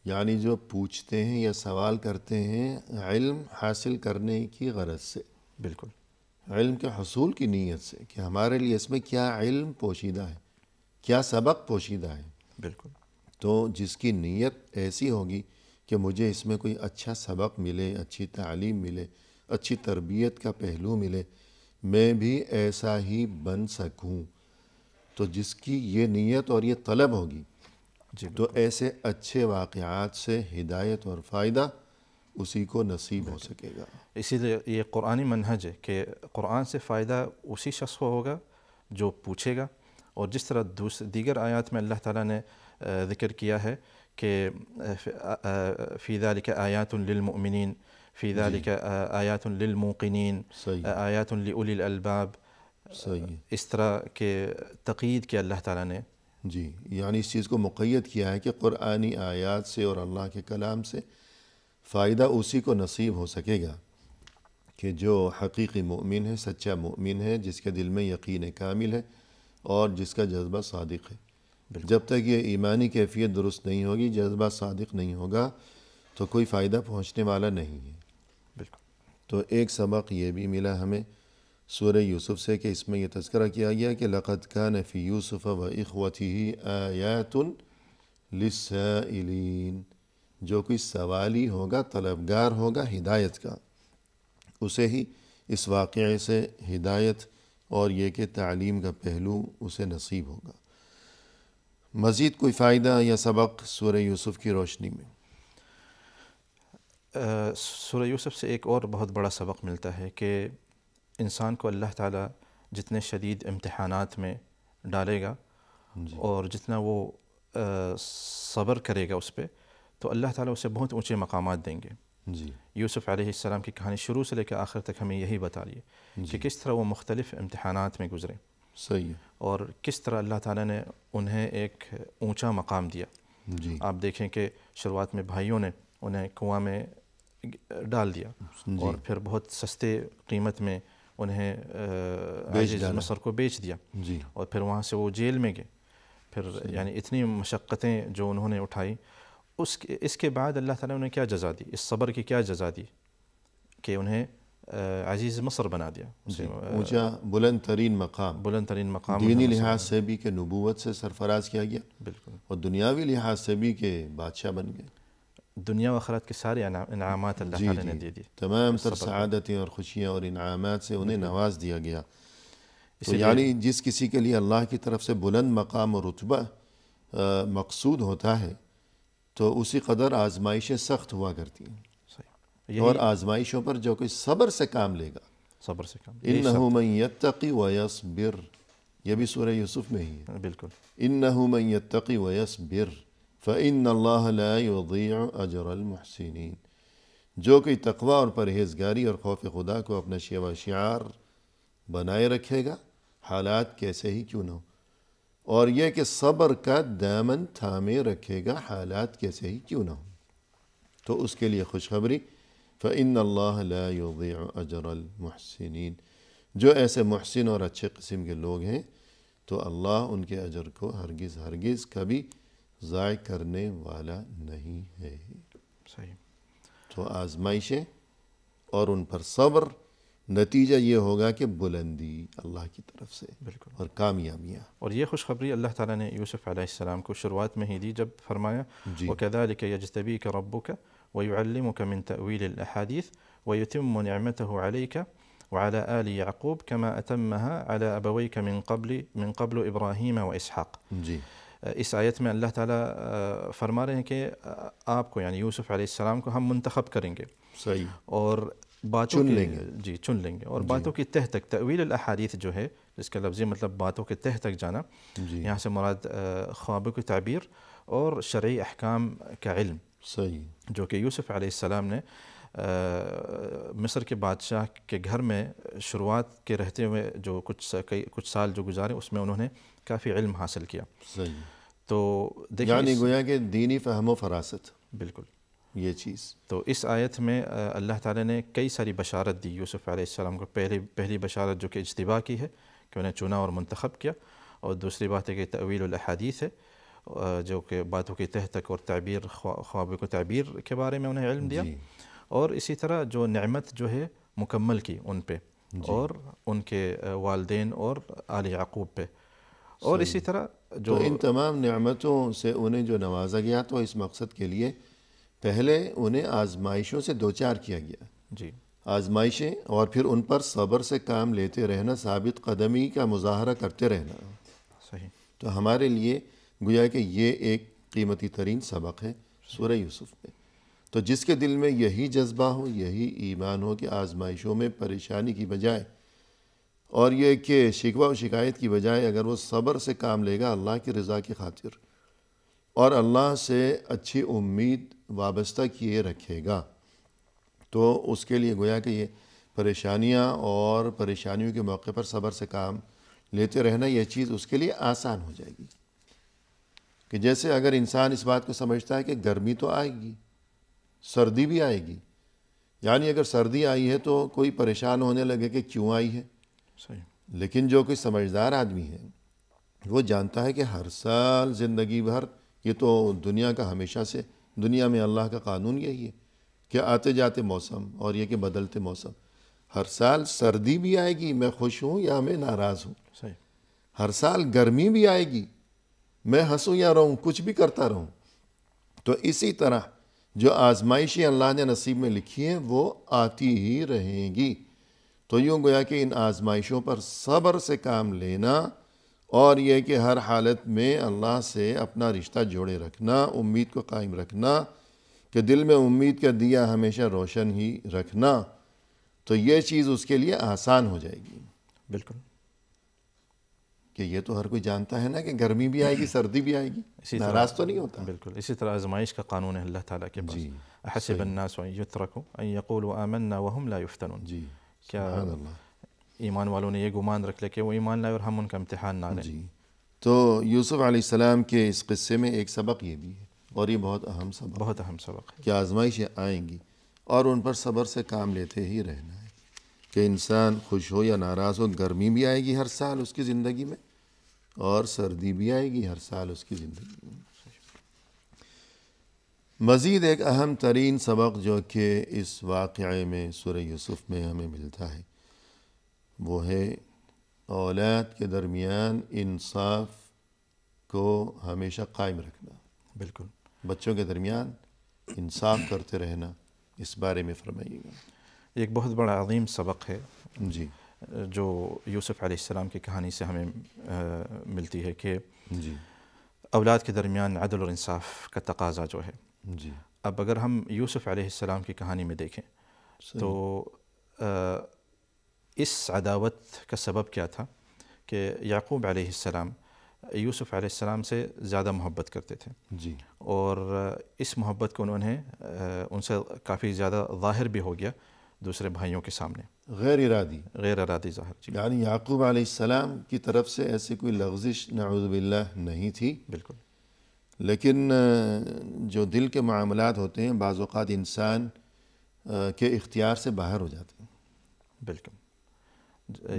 یعنی جو پوچھتے ہیں یا سوال کرتے ہیں علم حاصل کرنے کی غرض سے، بالکل، علم کے حصول کی نیت سے کہ ہمارے لیے اس میں کیا علم پوشیدہ ہے، کیا سبق پوشیدہ ہے۔ بالکل، تو جس کی نیت ایسی ہوگی کہ مجھے اس میں کوئی اچھا سبق ملے، اچھی تعلیم ملے، اچھی تربیت کا پہلو ملے، میں بھی ایسا ہی بن سکوں، تو جس کی یہ نیت اور یہ طلب ہوگی جی، تو ایسے اچھے واقعات سے ہدایت اور فائدہ اسی کو نصیب ہو سکے گا۔ اسی لیے یہ قرآنی منہج ہے کہ قرآن سے فائدہ اسی شخص کو ہوگا جو پوچھے گا، اور جس طرح دیگر آیات میں اللہ تعالیٰ نے ذکر کیا ہے کہ فی ذالک آیات للمؤمنین، فی ذالک آیات للموقنین، صحیح، آیات لأولی الالباب، صحیح، اس طرح کے تقید کیا اللہ تعالیٰ نے۔ جی، یعنی اس چیز کو مقید کیا ہے کہ قرآنی آیات سے اور اللہ کے کلام سے فائدہ اسی کو نصیب ہو سکے گا کہ جو حقیقی مؤمن ہے، سچا مؤمن ہے، جس کے دل میں یقین کامل ہے اور جس کا جذبہ صادق ہے۔ جب تک یہ ایمانی کیفیت درست نہیں ہوگی، جذبہ صادق نہیں ہوگا، تو کوئی فائدہ پہنچنے والا نہیں ہے۔ بالکل، تو ایک سبق یہ بھی ملا ہمیں سورہ یوسف سے کہ اس میں یہ تذکرہ کیا گیا کہ لقد كان فی یوسف واخوته آیات للسائلین، جو کوئی سوالی ہوگا، طلبگار ہوگا ہدایت کا، اسے ہی اس واقعے سے ہدایت اور یہ کہ تعلیم کا پہلو اسے نصیب ہوگا۔ مزید کوئی فائدہ یا سبق سورہ یوسف کی روشنی میں؟ سورہ یوسف سے ایک اور بہت بڑا سبق ملتا ہے کہ انسان کو اللہ تعالیٰ جتنے شدید امتحانات میں ڈالے گا اور جتنا وہ صبر کرے گا اس پہ، تو اللہ تعالیٰ اسے بہت اونچے مقامات دیں گے۔ جی، یوسف علیہ السلام کی کہانی شروع سے لے کے آخر تک ہمیں یہی بتا رہی ہے کہ کس طرح وہ مختلف امتحانات میں گزرے، صحیح ہے، اور کس طرح اللہ تعالیٰ نے انہیں ایک اونچا مقام دیا۔ جی، آپ دیکھیں کہ شروعات میں بھائیوں نے انہیں کنواں میں ڈال دیا، اور پھر بہت سستے قیمت میں انہیں عزیز مصر کو بیچ دیا، جی، اور پھر وہاں سے وہ جیل میں گئے۔ پھر یعنی اتنی مشقتیں جو انہوں نے اٹھائی، اس کے بعد اللہ تعالیٰ نے انہیں کیا جزا دی، اس صبر کی کیا جزا دی کہ انہیں عزیز مصر بنا دیا، اونچا بلند ترین مقام، بلند ترین مقام دینی لحاظ سے بھی کہ نبوت سے سرفراز کیا گیا، بالکل، اور دنیاوی لحاظ سے بھی کہ بادشاہ بن گئے۔ دنیا و آخرت کے سارے انعامات اللہ تعالیٰ نے دے دی، تمام تر سعادتیں اور خوشیاں اور انعامات سے انہیں نواز دیا گیا۔ تو یعنی جس کسی کے لیے اللہ کی طرف سے بلند مقام اور رتبہ مقصود ہوتا ہے تو اسی قدر آزمائشیں سخت ہوا کرتی ہیں، صحیح، اور آزمائشوں پر جو کوئی صبر سے کام لے گا، صبر سے کام، اِنَّهُ مَن يَتَّقِ وَيَصْبِرْ، یہ بھی سورہ یوسف میں ہی ہے، بالکل، اِنَّهُ مَن يَتَّقِ وَيَصْبِرْ فَإِنَّ اللَّهَ لَا يُضِيعُ أَجْرَ الْمُحْسِنِينَ، جو کوئی تقوی اور پرہیزگاری اور خوف خدا کو اپنا شیوا شعار بنائے رکھے گا، حالات کیسے ہی کیوں نہ ہو، اور یہ کہ صبر کا دامن تھامے رکھے گا، حالات کیسے ہی کیوں نہ ہو، تو اس کے لیے خوشخبری فَإِنَّ اللَّهَ لَا يُضِيعُ أَجْرَ الْمُحْسِنِينَ، جو ایسے محسن اور اچھے قسم کے لوگ ہیں تو اللہ ان کے اجر کو ہرگز ہرگز کبھی ضائع کرنے والا نہیں ہے۔ صحیح، تو آزمائشیں اور ان پر صبر، نتیجہ یہ ہوگا کہ بلندی، اللہ کی طرف سے بالکل. اور کامیابیاں. اور یہ خوشخبری اللہ تعالیٰ نے یوسف علیہ السلام کو شروعات میں ہی دی جب فرمایا جی وَكَذَلِكَ يَجْتَبِيكَ رَبُّكَ وَيُعَلِّمُكَ مِن تَأْوِيلِ الْأَحَادِيثِ وَيُتِمُّ نِعْمَتَهُ عَلَيْكَ وعلى آل يعقوب كما أتمها على أبويك من قبل إبراهيم وإسحاق. جی اس آیت میں اللہ تعالیٰ فرما رہے ہیں کہ آپ کو یعنی یوسف علیہ السلام کو ہم منتخب کریں گے صحیح اور باتوں چن کے لیں گے. جی چن لیں گے اور باتوں کی تہ تک تأویل الاحادیث جو ہے جس کا لفظی مطلب باتوں کے تہ تک جانا جی یہاں سے مراد خوابوں کی تعبیر اور شرعی احکام کا علم صحیح جو کہ یوسف علیہ السلام نے مصر کے بادشاہ کے گھر میں شروعات کے رہتے ہوئے جو کچھ سال جو گزارے اس میں انہوں نے کافی علم حاصل کیا. صحیح. تو دیکھیں یعنی گویا کہ دینی فہم و فراست بالکل یہ چیز. تو اس آیت میں اللہ تعالیٰ نے کئی ساری بشارت دی یوسف علیہ السلام کو. پہلی بشارت جو کہ اجتباء کی ہے کہ انہیں چنا اور منتخب کیا, اور دوسری بات ہے کہ تأویل الاحادیث ہے جو کہ باتوں کی تہ تک اور تعبیر خواب کو تعبیر کے بارے میں انہیں علم دیا, اور اسی طرح جو نعمت جو ہے مکمل کی ان پہ اور ان کے والدین اور آل یعقوب پہ, اور اسی طرح جو ان تمام نعمتوں سے انہیں جو نوازا گیا تو اس مقصد کے لیے پہلے انہیں آزمائشوں سے دوچار کیا گیا. جی آزمائشیں اور پھر ان پر صبر سے کام لیتے رہنا, ثابت قدمی کا مظاہرہ کرتے رہنا. صحیح. تو ہمارے لیے گویا کہ یہ ایک قیمتی ترین سبق ہے سورہ یوسف میں. تو جس کے دل میں یہی جذبہ ہو, یہی ایمان ہو کہ آزمائشوں میں پریشانی کی بجائے اور یہ کہ شکوہ و شکایت کی بجائے اگر وہ صبر سے کام لے گا اللہ کی رضا کی خاطر اور اللہ سے اچھی امید وابستہ کیے رکھے گا, تو اس کے لیے گویا کہ یہ پریشانیاں اور پریشانیوں کے موقع پر صبر سے کام لیتے رہنا یہ چیز اس کے لیے آسان ہو جائے گی. کہ جیسے اگر انسان اس بات کو سمجھتا ہے کہ گرمی تو آئے گی, سردی بھی آئے گی, یعنی اگر سردی آئی ہے تو کوئی پریشان ہونے لگے کہ کیوں آئی ہے. صحیح. لیکن جو کوئی سمجھدار آدمی ہے وہ جانتا ہے کہ ہر سال زندگی بھر, یہ تو دنیا کا ہمیشہ سے, دنیا میں اللہ کا قانون یہی ہے کہ آتے جاتے موسم اور یہ کہ بدلتے موسم, ہر سال سردی بھی آئے گی میں خوش ہوں یا میں ناراض ہوں, صحیح. ہر سال گرمی بھی آئے گی میں ہنسوں یا رہوں, کچھ بھی کرتا رہوں. تو اسی طرح جو آزمائشیں اللہ نے نصیب میں لکھی ہیں وہ آتی ہی رہیں گی. تو یوں گویا کہ ان آزمائشوں پر صبر سے کام لینا اور یہ کہ ہر حالت میں اللہ سے اپنا رشتہ جوڑے رکھنا, امید کو قائم رکھنا, کہ دل میں امید کا دیا ہمیشہ روشن ہی رکھنا, تو یہ چیز اس کے لیے آسان ہو جائے گی. بالکل. کہ یہ تو ہر کوئی جانتا ہے نا کہ گرمی بھی آئے گی سردی بھی آئے گی, ناراض تو نہیں ہوتا. بالکل. اسی طرح آزمائش کا قانون ہے اللہ تعالیٰ کے پاس. احسب الناس ان یترکوا ان یقولوا آمنا وهم لا یفتنون. جی کیا سبحان اللہ. ایمان والوں نے یہ گمان رکھ لیا کہ وہ ایمان لائے اور ہم ان کا امتحان نہ لیں. جی. تو یوسف علیہ السلام کے اس قصے میں ایک سبق یہ بھی ہے, اور یہ بہت اہم سبق, بہت اہم سبق ہے کہ آزمائشیں آئیں گی اور ان پر صبر سے کام لیتے ہی رہنا ہے. کہ انسان خوش ہو یا ناراض ہو, گرمی بھی آئے گی ہر سال اس کی زندگی میں اور سردی بھی آئے گی ہر سال اس کی زندگی میں. مزید ایک اہم ترین سبق جو کہ اس واقعے میں سورہ یوسف میں ہمیں ملتا ہے وہ ہے اولاد کے درمیان انصاف کو ہمیشہ قائم رکھنا. بالکل. بچوں کے درمیان انصاف کرتے رہنا, اس بارے میں فرمائیے گا. ایک بہت بڑا عظیم سبق ہے جی جو یوسف علیہ السلام کی کہانی سے ہمیں ملتی ہے کہ جی اولاد کے درمیان عدل اور انصاف کا تقاضا جو ہے. جی. اب اگر ہم یوسف علیہ السلام کی کہانی میں دیکھیں تو اس عداوت کا سبب کیا تھا کہ یعقوب علیہ السلام یوسف علیہ السلام سے زیادہ محبت کرتے تھے. جی. اور اس محبت کو انہوں نے ان سے کافی زیادہ ظاہر بھی ہو گیا دوسرے بھائیوں کے سامنے, غیر ارادی ظاہر. جی یعنی یعقوب علیہ السلام کی طرف سے ایسی کوئی لغزش نعوذ باللہ نہیں تھی. بالکل. لیکن جو دل کے معاملات ہوتے ہیں بعض اوقات انسان کے اختیار سے باہر ہو جاتے ہیں. بالکل.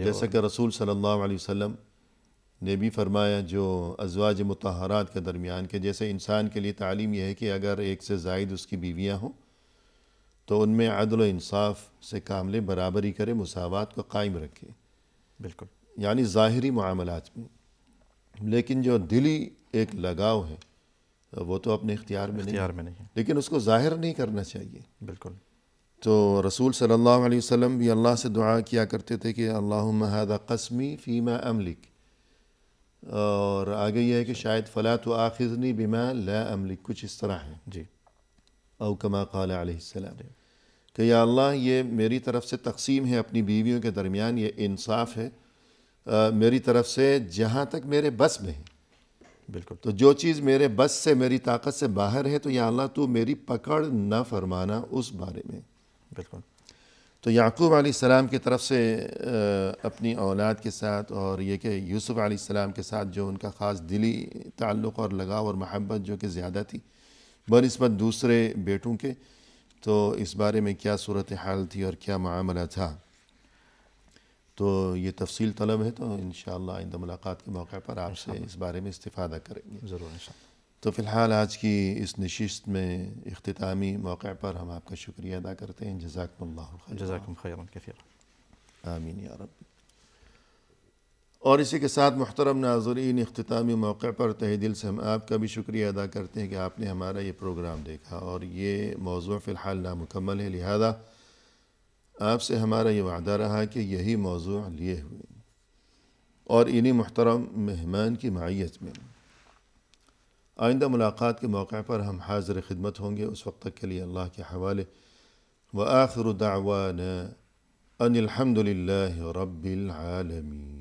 جیسا کہ رسول صلی اللہ علیہ وسلم نے بھی فرمایا جو ازواج مطہرات کے درمیان کے جیسے انسان کے لیے تعلیم یہ ہے کہ اگر ایک سے زائد اس کی بیویاں ہوں تو ان میں عدل و انصاف سے کام لے, برابری کرے, مساوات کو قائم رکھے. بالکل یعنی ظاہری معاملات میں، لیکن جو دلی ایک لگاؤ ہے وہ تو اپنے اختیار میں نہیں ہے، میں نہیں ہے. لیکن اس کو ظاہر نہیں کرنا چاہیے. بالکل. تو رسول صلی اللہ علیہ وسلم بھی اللہ سے دعا کیا کرتے تھے کہ اللہم ھذا قسمی فیما املک، اور آگے یہ ہے کہ شاید فلا تؤاخذنی بما لا املک، کچھ اس طرح ہے. جی. او کما قال علیہ السلام، کہ یا اللہ یہ میری طرف سے تقسیم ہے اپنی بیویوں کے درمیان، یہ انصاف ہے میری طرف سے جہاں تک میرے بس میں ہے. بالکل. تو جو چیز میرے بس سے، میری طاقت سے باہر ہے، تو یا اللہ تو میری پکڑ نہ فرمانا اس بارے میں. بالکل. تو یعقوب علیہ السلام کی طرف سے اپنی اولاد کے ساتھ، اور یہ کہ یوسف علیہ السلام کے ساتھ جو ان کا خاص دلی تعلق اور لگاؤ اور محبت جو کہ زیادہ تھی بنسبت دوسرے بیٹوں کے، تو اس بارے میں کیا صورتحال تھی اور کیا معاملہ تھا، تو یہ تفصیل طلب ہے. تو انشاءاللہ آئندہ ملاقات کے موقع پر آپ سے اس بارے میں استفادہ کریں گے. ضرور انشاءاللہ. تو فی الحال آج کی اس نشست میں اختتامی موقع پر ہم آپ کا شکریہ ادا کرتے ہیں. جزاکم اللہ خیر. جزاکم خیرا کثیرا. آمین یا رب. اور اسی کے ساتھ محترم ناظرین، اختتامی موقع پر تہہ دل سے ہم آپ کا بھی شکریہ ادا کرتے ہیں کہ آپ نے ہمارا یہ پروگرام دیکھا، اور یہ موضوع فی الحال نامکمل ہے، لہذا آپ سے ہمارا یہ وعدہ رہا کہ یہی موضوع لیے ہوئے اور انہی محترم مہمان کی معیت میں آئندہ ملاقات کے موقع پر ہم حاضر خدمت ہوں گے. اس وقت تک کے لیے اللہ کے حوالے. وآخر دعوانا ان الحمد للہ رب العالمین.